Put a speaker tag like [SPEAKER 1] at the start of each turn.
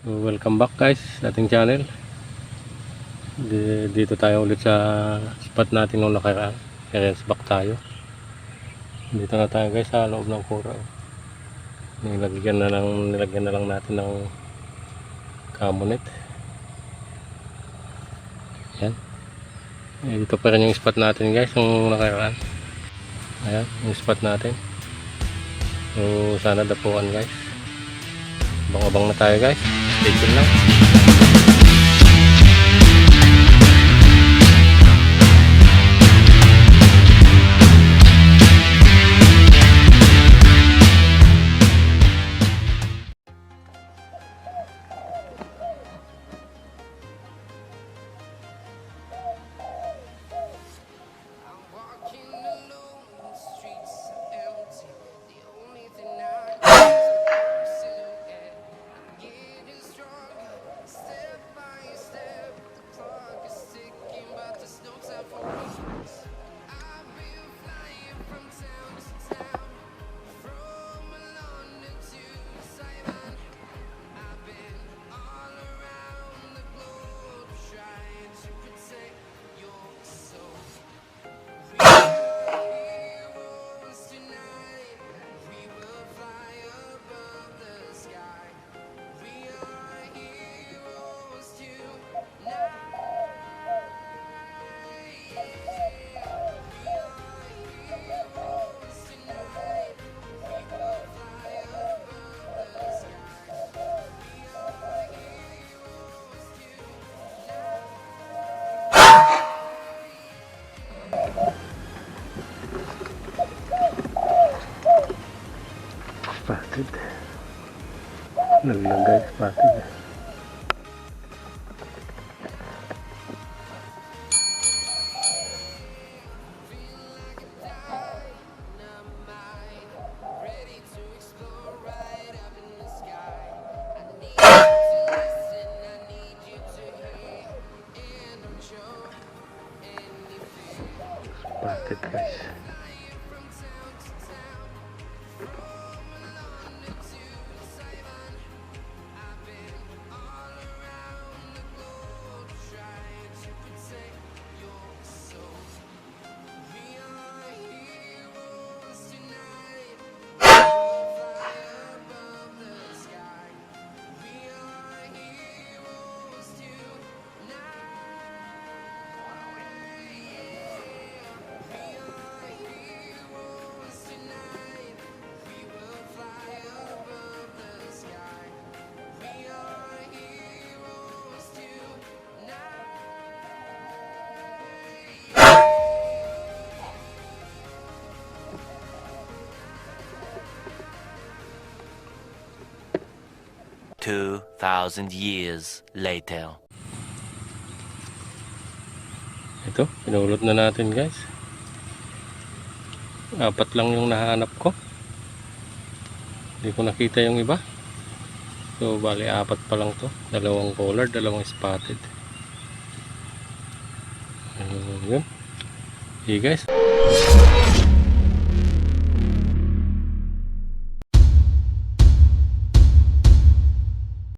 [SPEAKER 1] So, welcome back guys sa ating channel. Dito tayo ulit sa spot natin nung nakaraan. RESBAK tayo. Dito na tayo guys sa loob ng kura. Nilagyan na lang natin ng camonet. Yan. Dito pa rin yung spot natin guys nung nakaraan. Ayan yung spot natin. So sana dapuan guys. Abang-abang na tayo guys. Stay tuned lang. Spotted. Naglagay spotted. Spotted guys.
[SPEAKER 2] $2,000 years later.
[SPEAKER 1] Ito, pinulot na natin guys. 4 lang yung nahanap ko. Hindi ko nakita yung iba. So bali 4 pa lang to. 2 collar, 2 spotted. Yun. Okay guys.